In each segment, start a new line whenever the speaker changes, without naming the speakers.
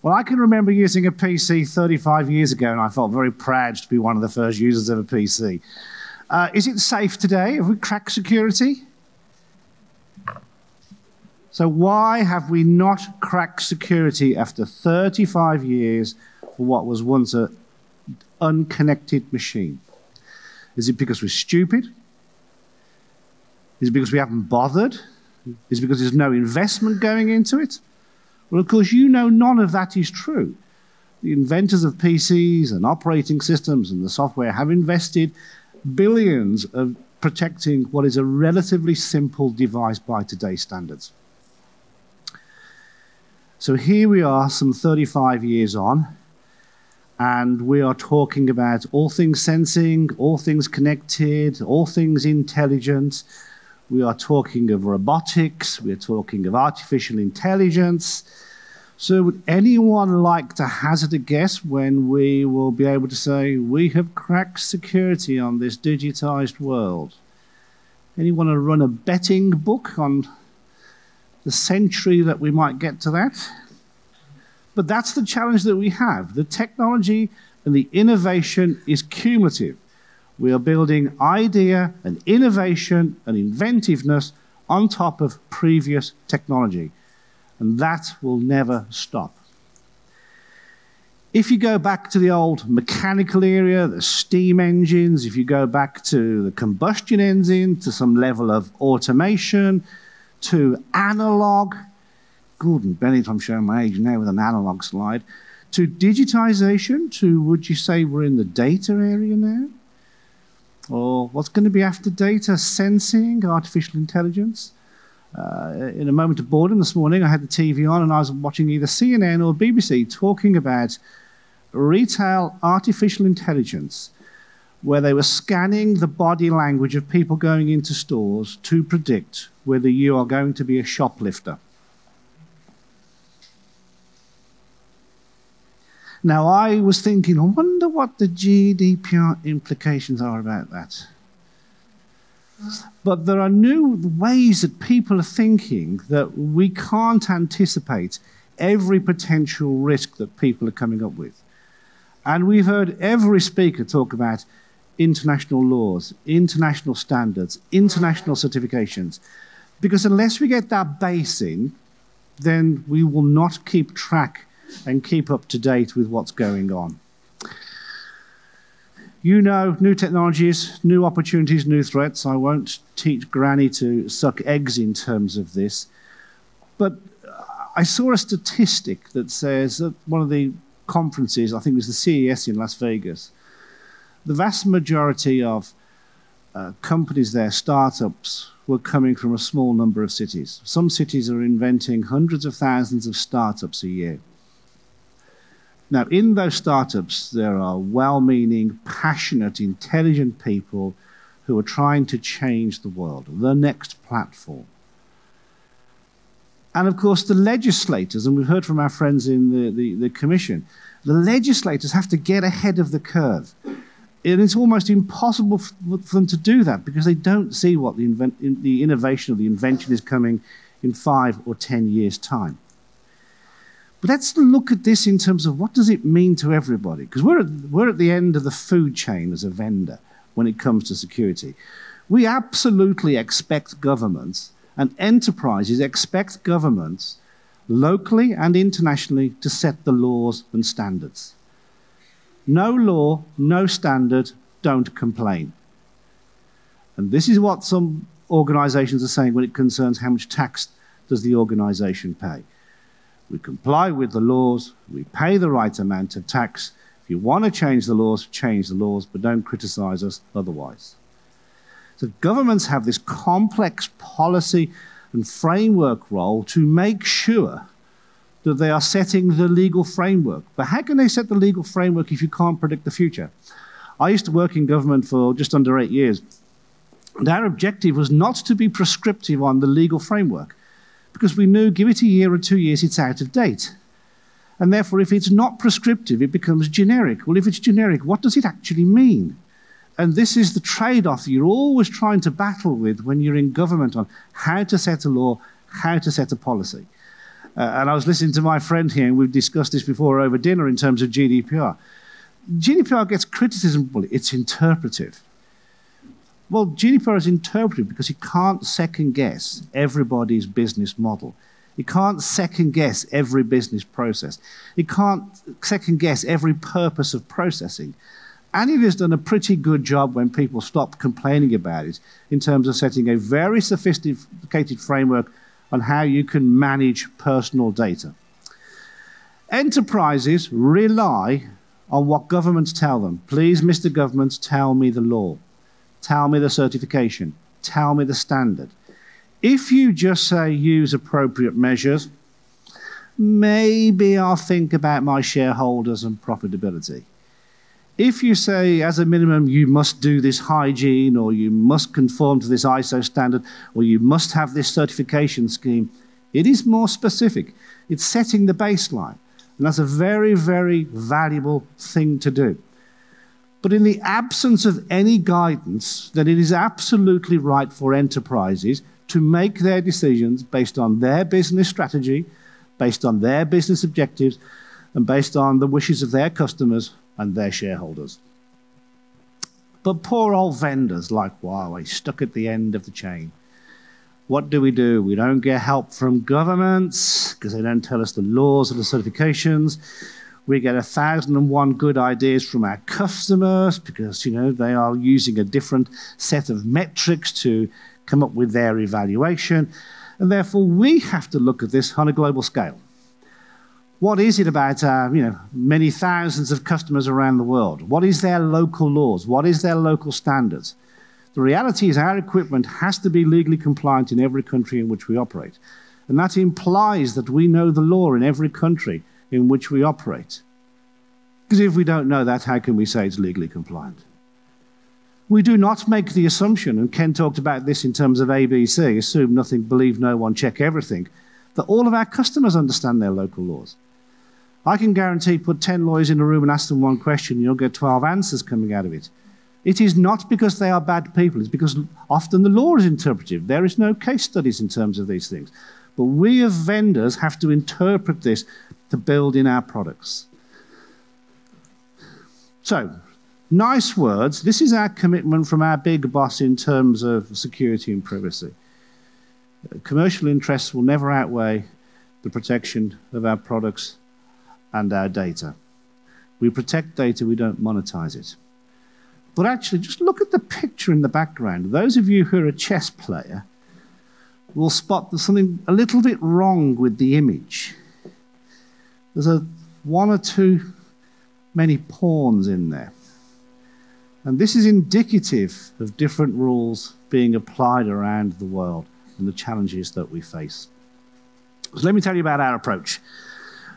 Well, I can remember using a PC 35 years ago, and I felt very proud to be one of the first users of a PC. Is it safe today? Have we cracked security? So why have we not cracked security after 35 years for what was once an unconnected machine? Is it because we're stupid? Is it because we haven't bothered? Is it because there's no investment going into it? Well, of course, you know none of that is true. The inventors of PCs and operating systems and the software have invested billions of protecting what is a relatively simple device by today's standards. So here we are, some 35 years on, and we are talking about all things sensing, all things connected, all things intelligent. We are talking of robotics, we are talking of artificial intelligence. So would anyone like to hazard a guess when we will be able to say, we have cracked security on this digitized world? Anyone want to run a betting book on the century that we might get to that? But that's the challenge that we have. The technology and the innovation is cumulative. We are building idea and innovation and inventiveness on top of previous technology. And that will never stop. If you go back to the old mechanical era, the steam engines, if you go back to the combustion engine, to some level of automation, to analog, Gordon Bennett, I'm showing my age now with an analog slide, to digitization, to, would you say we're in the data area now? Or what's going to be after data? Sensing, artificial intelligence. In a moment of boredom this morning, I had the TV on and I was watching either CNN or BBC talking about retail artificial intelligence, where they were scanning the body language of people going into stores to predict whether you are going to be a shoplifter. Now, I was thinking, I wonder what the GDPR implications are about that. But there are new ways that people are thinking that we can't anticipate every potential risk that people are coming up with. And we've heard every speaker talk about international laws, international standards, international certifications. Because unless we get that base in, then we will not keep track and keep up to date with what's going on. You know, new technologies, new opportunities, new threats. I won't teach Granny to suck eggs in terms of this. But I saw a statistic that says at one of the conferences, I think it was the CES in Las Vegas, the vast majority of companies there, startups, were coming from a small number of cities. Some cities are inventing hundreds of thousands of startups a year. Now, in those startups, there are well-meaning, passionate, intelligent people who are trying to change the world, the next platform. And of course, the legislators, and we've heard from our friends in the commission, the legislators have to get ahead of the curve. And it's almost impossible for them to do that because they don't see what the innovation or the invention is coming in 5 or 10 years' time. But let's look at this in terms of what does it mean to everybody? Because we're at the end of the food chain as a vendor when it comes to security. We absolutely expect governments and enterprises expect governments locally and internationally to set the laws and standards. No law, no standard, don't complain. And this is what some organizations are saying when it concerns how much tax does the organization pay. We comply with the laws, we pay the right amount of tax. If you want to change the laws, but don't criticize us otherwise. So governments have this complex policy and framework role to make sure that they are setting the legal framework. But how can they set the legal framework if you can't predict the future? I used to work in government for just under 8 years. And our objective was not to be prescriptive on the legal framework, because we knew, give it a year or 2 years, it's out of date. And therefore, if it's not prescriptive, it becomes generic. Well, if it's generic, what does it actually mean? And this is the trade-off that you're always trying to battle with when you're in government on how to set a law, how to set a policy. And I was listening to my friend here, and we've discussed this before over dinner in terms of GDPR. GDPR gets criticism, well, it's interpretive. Well, GDPR is interpretive because you can't second-guess everybody's business model. You can't second-guess every business process. You can't second-guess every purpose of processing. And it has done a pretty good job when people stop complaining about it in terms of setting a very sophisticated framework on how you can manage personal data. Enterprises rely on what governments tell them. Please, Mr. Government, tell me the law. Tell me the certification. Tell me the standard. If you just say use appropriate measures, maybe I'll think about my shareholders and profitability. If you say, as a minimum, you must do this hygiene, or you must conform to this ISO standard, or you must have this certification scheme, it is more specific. It's setting the baseline. And that's a very, very valuable thing to do. But in the absence of any guidance, then it is absolutely right for enterprises to make their decisions based on their business strategy, based on their business objectives, and based on the wishes of their customers and their shareholders. But poor old vendors like Huawei, stuck at the end of the chain. What do? We don't get help from governments because they don't tell us the laws or the certifications. We get 1,001 good ideas from our customers because, they are using a different set of metrics to come up with their evaluation. And therefore, we have to look at this on a global scale. What is it about many thousands of customers around the world? What is their local laws? What is their local standards? The reality is our equipment has to be legally compliant in every country in which we operate. And that implies that we know the law in every country in which we operate. Because if we don't know that, how can we say it's legally compliant? We do not make the assumption, and Ken talked about this in terms of ABC, assume nothing, believe no one, check everything, that all of our customers understand their local laws. I can guarantee put 10 lawyers in a room and ask them one question, and you'll get 12 answers coming out of it. It is not because they are bad people, it's because often the law is interpretive. There is no case studies in terms of these things. But we as vendors have to interpret this to build in our products. So, nice words. This is our commitment from our big boss in terms of security and privacy. Commercial interests will never outweigh the protection of our products and our data. We protect data, we don't monetize it. But actually, just look at the picture in the background. Those of you who are a chess player will spot there's something a little bit wrong with the image. There's one or two many pawns in there. And this is indicative of different rules being applied around the world and the challenges that we face. So let me tell you about our approach.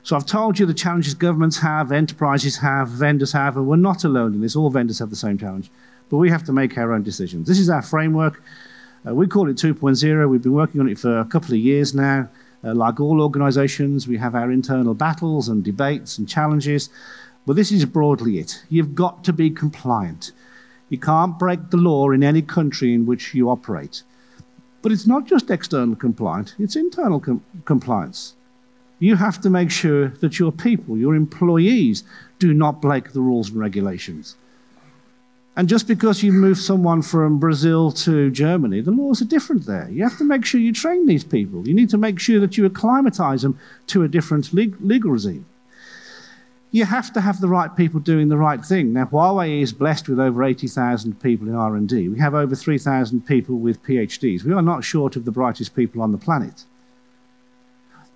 So I've told you the challenges governments have, enterprises have, vendors have, and we're not alone in this. All vendors have the same challenge. But we have to make our own decisions. This is our framework. We call it 2.0. We've been working on it for a couple of years now. Like all organizations, we have our internal battles and debates and challenges. But this is broadly it. You've got to be compliant. You can't break the law in any country in which you operate. But it's not just external compliance, it's internal compliance. You have to make sure that your people, your employees, do not break the rules and regulations. And just because you move someone from Brazil to Germany, the laws are different there. You have to make sure you train these people. You need to make sure that you acclimatize them to a different legal regime. You have to have the right people doing the right thing. Now, Huawei is blessed with over 80,000 people in R&D. We have over 3,000 people with PhDs. We are not short of the brightest people on the planet.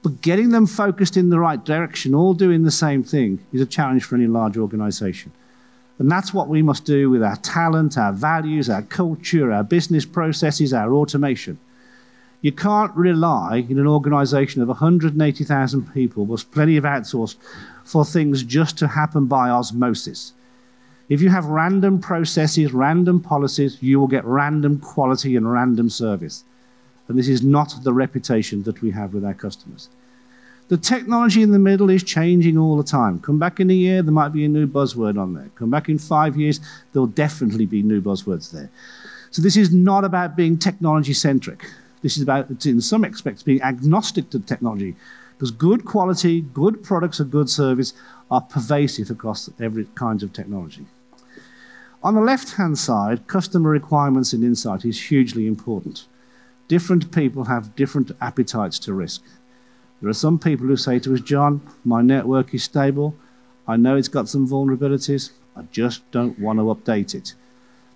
But getting them focused in the right direction, all doing the same thing, is a challenge for any large organization. And that's what we must do with our talent, our values, our culture, our business processes, our automation. You can't rely in an organization of 180,000 people with plenty of outsourced for things just to happen by osmosis. If you have random processes, random policies, you will get random quality and random service. And this is not the reputation that we have with our customers. The technology in the middle is changing all the time. Come back in a year, there might be a new buzzword on there. Come back in 5 years, there'll definitely be new buzzwords there. So this is not about being technology-centric. This is about, in some aspects, being agnostic to technology. Because good quality, good products and good service are pervasive across every kind of technology. On the left-hand side, customer requirements and insight is hugely important. Different people have different appetites to risk. There are some people who say to us, John, my network is stable. I know it's got some vulnerabilities. I just don't want to update it.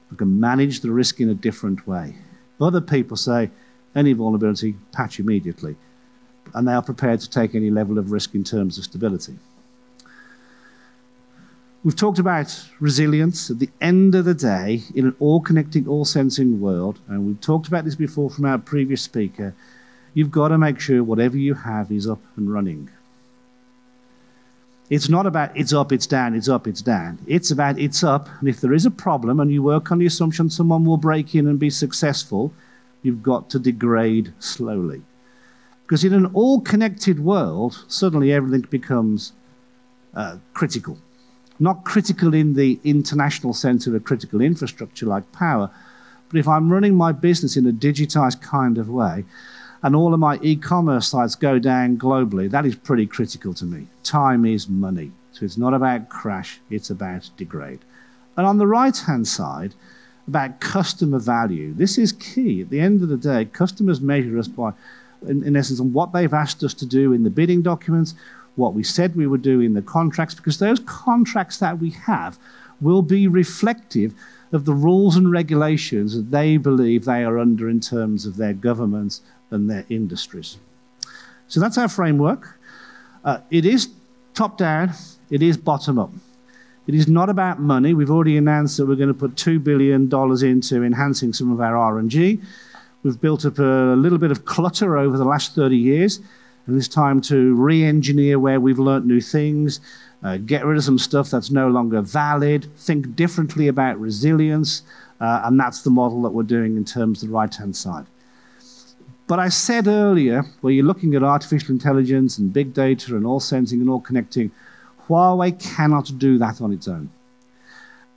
We can manage the risk in a different way. Other people say, any vulnerability, patch immediately. And they are prepared to take any level of risk in terms of stability. We've talked about resilience. At the end of the day, in an all-connecting, all-sensing world, and we've talked about this before from our previous speaker, you've got to make sure whatever you have is up and running. It's not about it's up, it's down, it's up, it's down. It's about it's up, and if there is a problem and you work on the assumption someone will break in and be successful, you've got to degrade slowly. Because in an all-connected world, suddenly everything becomes critical. Not critical in the international sense of a critical infrastructure like power, but if I'm running my business in a digitized kind of way, and all of my e-commerce sites go down globally, that is pretty critical to me. Time is money. So it's not about crash, it's about degrade. And on the right-hand side, about customer value. This is key. At the end of the day, customers measure us by, in essence, on what they've asked us to do in the bidding documents, what we said we would do in the contracts, because those contracts that we have will be reflective of the rules and regulations that they believe they are under in terms of their governments and their industries. So that's our framework. It is top-down, it is bottom-up. It is not about money. We've already announced that we're going to put $2 billion into enhancing some of our R&G. We've built up a little bit of clutter over the last 30 years, and it's time to re-engineer where we've learnt new things, get rid of some stuff that's no longer valid, think differently about resilience, and that's the model that we're doing in terms of the right-hand side. But I said earlier, where you're looking at artificial intelligence and big data and all sensing and all connecting, Huawei cannot do that on its own.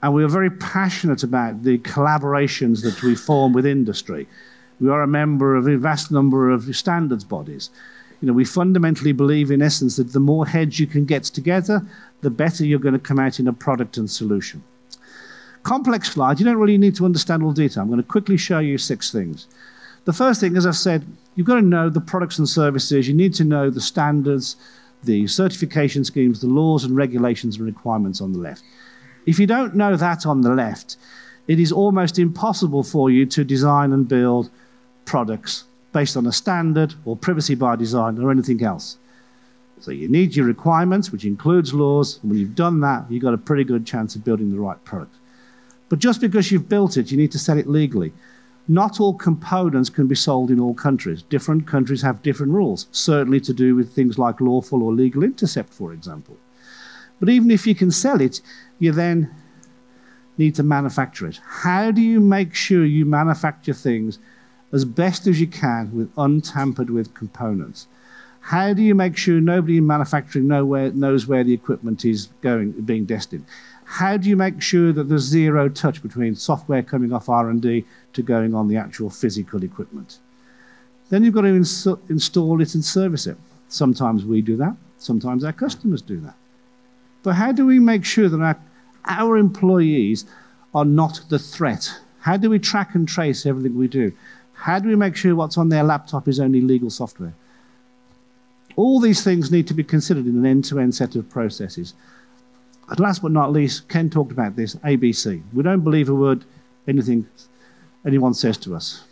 And we are very passionate about the collaborations that we form with industry. We are a member of a vast number of standards bodies. You know, we fundamentally believe, in essence, that the more heads you can get together, the better you're going to come out in a product and solution. Complex slide, you don't really need to understand all detail. I'm going to quickly show you 6 things. The first thing, as I said, you've got to know the products and services. You need to know the standards, the certification schemes, the laws and regulations and requirements on the left. If you don't know that on the left, it is almost impossible for you to design and build products based on a standard or privacy by design or anything else. So you need your requirements, which includes laws, and when you've done that, you've got a pretty good chance of building the right product. But just because you've built it, you need to sell it legally. Not all components can be sold in all countries. Different countries have different rules, certainly to do with things like lawful or legal intercept, for example. But even if you can sell it, you then need to manufacture it. How do you make sure you manufacture things as best as you can with untampered with components? How do you make sure nobody in manufacturing knows where the equipment is being destined? How do you make sure that there's zero touch between software coming off R&D to going on the actual physical equipment? Then you've got to install it and service it. Sometimes we do that. Sometimes our customers do that. But how do we make sure that our employees are not the threat? How do we track and trace everything we do? How do we make sure what's on their laptop is only legal software? All these things need to be considered in an end-to-end set of processes. And last but not least, Ken talked about this, ABC. We don't believe a word anyone says to us.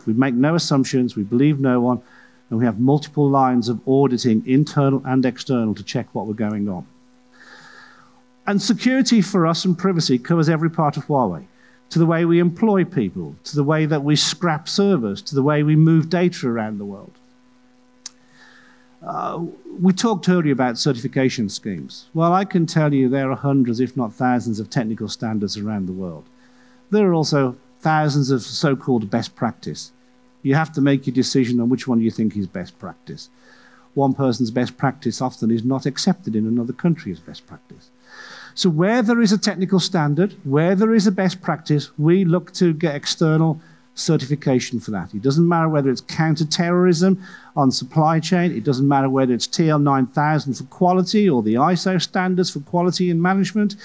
We make no assumptions, we believe no one, and we have multiple lines of auditing, internal and external, to check what we're going on. And security for us and privacy covers every part of Huawei, to the way we employ people, to the way that we scrap servers, to the way we move data around the world. We talked earlier about certification schemes. Well, I can tell you there are hundreds, if not thousands, of technical standards around the world. There are also thousands of so-called best practice. You have to make your decision on which one you think is best practice. One person's best practice often is not accepted in another country as best practice. So where there is a technical standard, where there is a best practice, we look to get external certification for that. It doesn't matter whether it's counter-terrorism on supply chain. It doesn't matter whether it's TL 9000 for quality or the ISO standards for quality and management.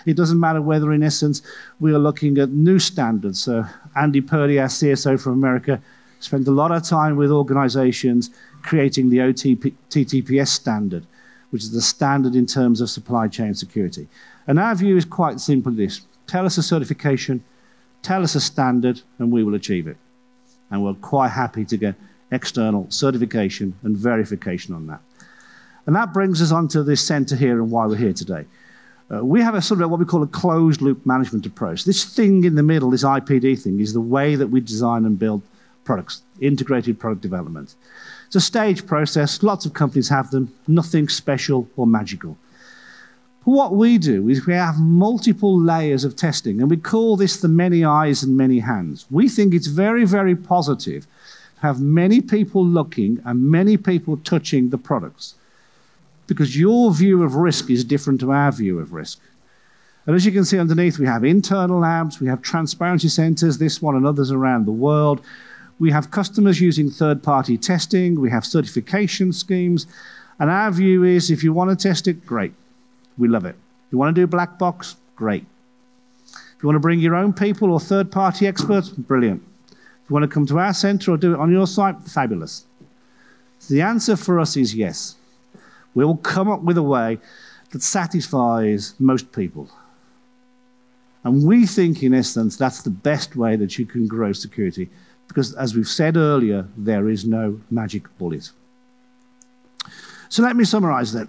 It doesn't matter whether, in essence, we are looking at new standards. So Andy Purdy, our CSO from America, spent a lot of time with organizations creating the TTPS standard, which is the standard in terms of supply chain security. And our view is quite simply this. Tell us a certification, tell us a standard, and we will achieve it. And we're quite happy to get external certification and verification on that. And that brings us onto this center here and why we're here today. We have a sort of what we call a closed-loop management approach. This thing in the middle, this IPD thing, is the way that we design and build products, integrated product development. It's a staged process. Lots of companies have them. Nothing special or magical. What we do is we have multiple layers of testing, and we call this the many eyes and many hands. We think it's very, very positive to have many people looking and many people touching the products, because your view of risk is different to our view of risk. And as you can see underneath, we have internal labs, we have transparency centers, this one and others around the world. We have customers using third-party testing, we have certification schemes, and our view is if you want to test it, great. We love it. You want to do black box? Great. If you want to bring your own people or third-party experts? Brilliant. If you want to come to our center or do it on your site? Fabulous. So the answer for us is yes. We will come up with a way that satisfies most people. And we think, in essence, that's the best way that you can grow security, because, as we've said earlier, there is no magic bullet. So let me summarize that.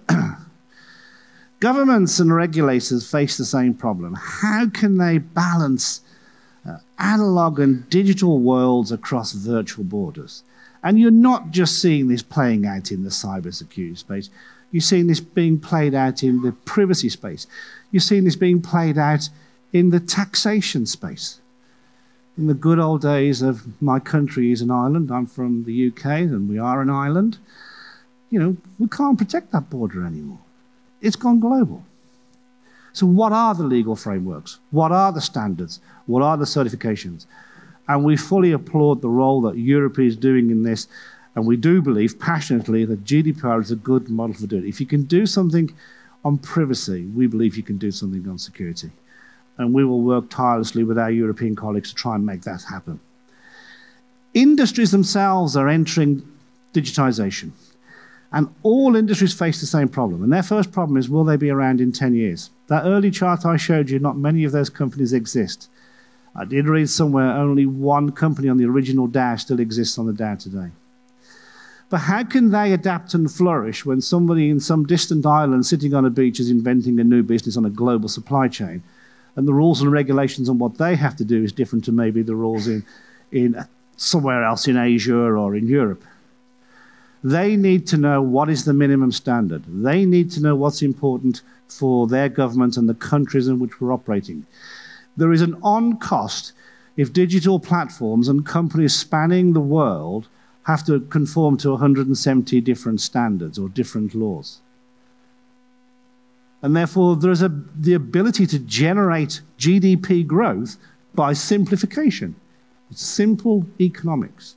Governments and regulators face the same problem. How can they balance analog and digital worlds across virtual borders? And you're not just seeing this playing out in the cybersecurity space. You're seeing this being played out in the privacy space. You're seeing this being played out in the taxation space. In the good old days of my country is an island. I'm from the UK, and we are an island. You know, we can't protect that border anymore. It's gone global. So what are the legal frameworks? What are the standards? What are the certifications? And we fully applaud the role that Europe is doing in this, and we do believe passionately that GDPR is a good model for doing it. If you can do something on privacy, we believe you can do something on security. And we will work tirelessly with our European colleagues to try and make that happen. Industries themselves are entering digitization. And all industries face the same problem. And their first problem is, will they be around in 10 years? That early chart I showed you, not many of those companies exist. I did read somewhere only one company on the original Dow still exists on the Dow today. But how can they adapt and flourish when somebody in some distant island sitting on a beach is inventing a new business on a global supply chain? And the rules and regulations on what they have to do is different to maybe the rules in somewhere else in Asia or in Europe. They need to know what is the minimum standard. They need to know what's important for their government and the countries in which we're operating. There is an on-cost if digital platforms and companies spanning the world have to conform to 170 different standards or different laws. And therefore, there's the ability to generate GDP growth by simplification. It's simple economics.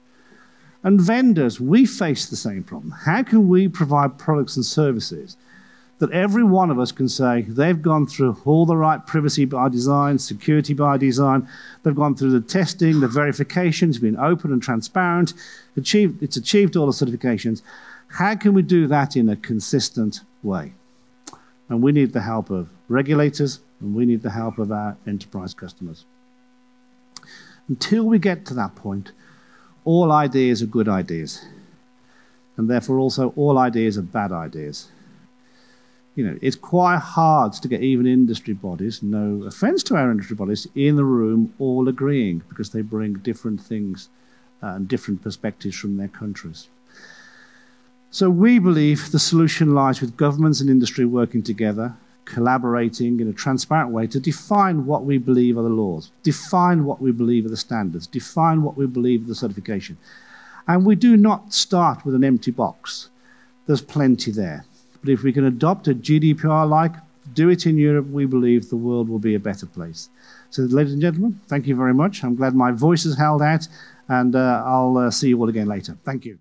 And vendors, we face the same problem. How can we provide products and services that every one of us can say they've gone through all the right privacy by design, security by design, they've gone through the testing, the verification, it's been open and transparent, it's achieved all the certifications. How can we do that in a consistent way? And we need the help of regulators, and we need the help of our enterprise customers. Until we get to that point, all ideas are good ideas, and therefore also all ideas are bad ideas. You know, it's quite hard to get even industry bodies, no offense to our industry bodies, in the room all agreeing, because they bring different things and different perspectives from their countries. So we believe the solution lies with governments and industry working together, collaborating in a transparent way to define what we believe are the laws, define what we believe are the standards, define what we believe are the certification. And we do not start with an empty box. There's plenty there. But if we can adopt a GDPR-like do it in Europe, we believe the world will be a better place. So, ladies and gentlemen, thank you very much. I'm glad my voice has held out, and I'll see you all again later. Thank you.